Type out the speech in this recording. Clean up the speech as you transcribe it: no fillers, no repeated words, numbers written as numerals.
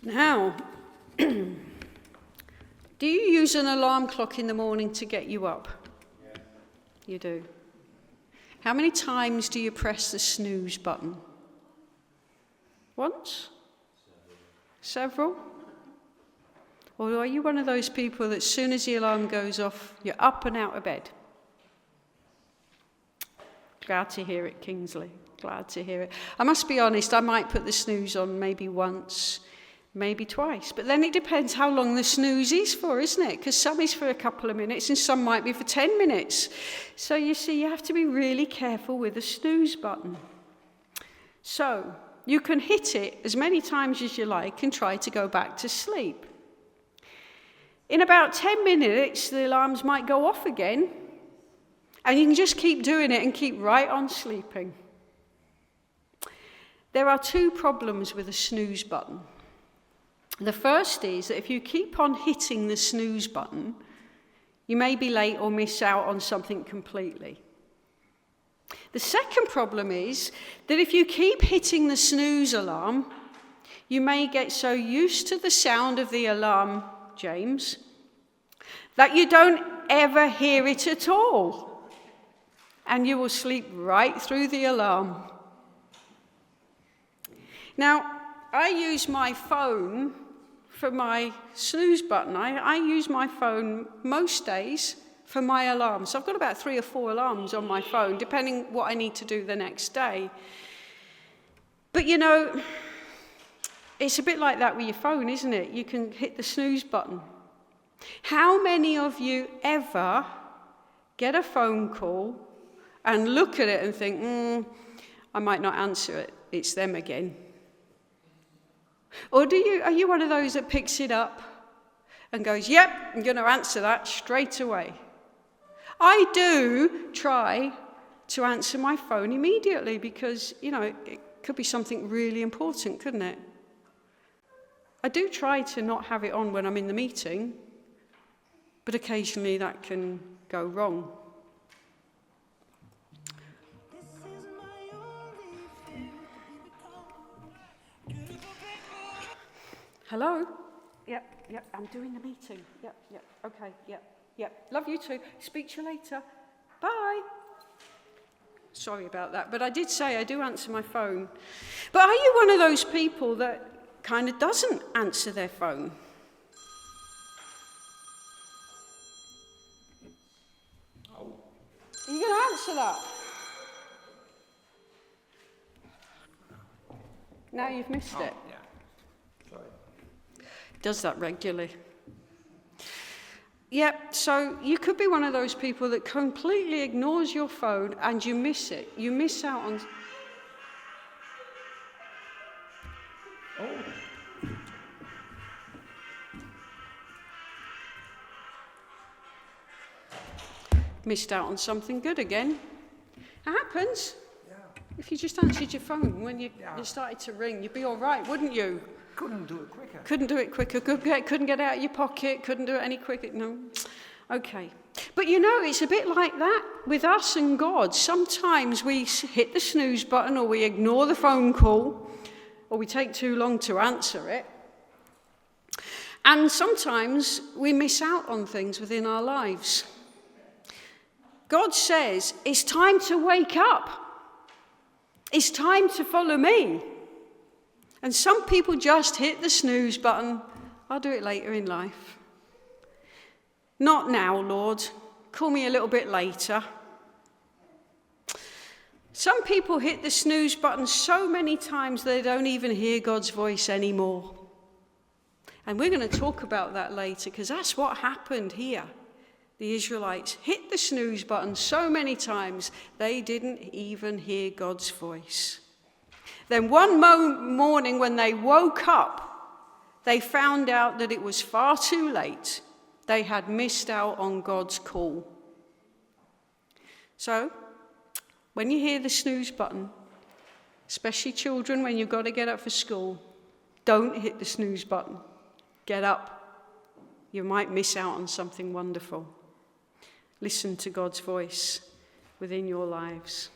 Now, do you use an alarm clock in the morning to get you up? Yeah. You do. How many times do you press the snooze button? Once? Several? Or are you one of those people that as soon as the alarm goes off, you're up and out of bed? Glad to hear it, Kingsley. Glad to hear it. I must be honest, I might put the snooze on maybe once, maybe twice. But then it depends how long the snooze is for, isn't it? Because some is for a couple of minutes and some might be for 10 minutes. So you see, you have to be really careful with the snooze button. So you can hit it as many times as you like and try to go back to sleep. In about 10 minutes, the alarms might go off again. And you can just keep doing it and keep right on sleeping. There are two problems with the snooze button. The first is that if you keep on hitting the snooze button, you may be late or miss out on something completely. The second problem is that if you keep hitting the snooze alarm, you may get so used to the sound of the alarm, James, that you don't ever hear it at all. And you will sleep right through the alarm. Now, I use my phone for my snooze button. I use my phone most days for my alarms. So I've got about 3 or 4 alarms on my phone, depending what I need to do the next day. But you know, it's a bit like that with your phone, isn't it? You can hit the snooze button. How many of you ever get a phone call and look at it and think, I might not answer it, it's them again? Or are you one of those that picks it up and goes, yep, I'm going to answer that straight away? I do try to answer my phone immediately because, you know, it could be something really important, couldn't it? I do try to not have it on when I'm in the meeting, but occasionally that can go wrong. Hello? Yep, I'm doing the meeting. Yep, okay, yep. Love you too. Speak to you later. Bye. Sorry about that, but I did say I do answer my phone. But are you one of those people that kind of doesn't answer their phone? Oh. Are you going to answer that? Now you've missed it. Yeah. Sorry. Does that regularly. Yep, so you could be one of those people that completely ignores your phone and you miss it. You miss out on... Oh. Missed out on something good again. It happens. Yeah. If you just answered your phone when you started to ring, you'd be all right, wouldn't you? Couldn't do it quicker. Couldn't do it quicker. Couldn't get it out of your pocket. Couldn't do it any quicker. No. Okay. But you know, it's a bit like that with us and God. Sometimes we hit the snooze button or we ignore the phone call or we take too long to answer it. And sometimes we miss out on things within our lives. God says, it's time to wake up. It's time to follow me. And some people just hit the snooze button. I'll do it later in life. Not now, Lord. Call me a little bit later. Some people hit the snooze button so many times they don't even hear God's voice anymore. And we're going to talk about that later because that's what happened here. The Israelites hit the snooze button so many times they didn't even hear God's voice. Then one morning when they woke up, they found out that it was far too late. They had missed out on God's call. So, when you hear the snooze button, especially children when you've got to get up for school, don't hit the snooze button. Get up. You might miss out on something wonderful. Listen to God's voice within your lives.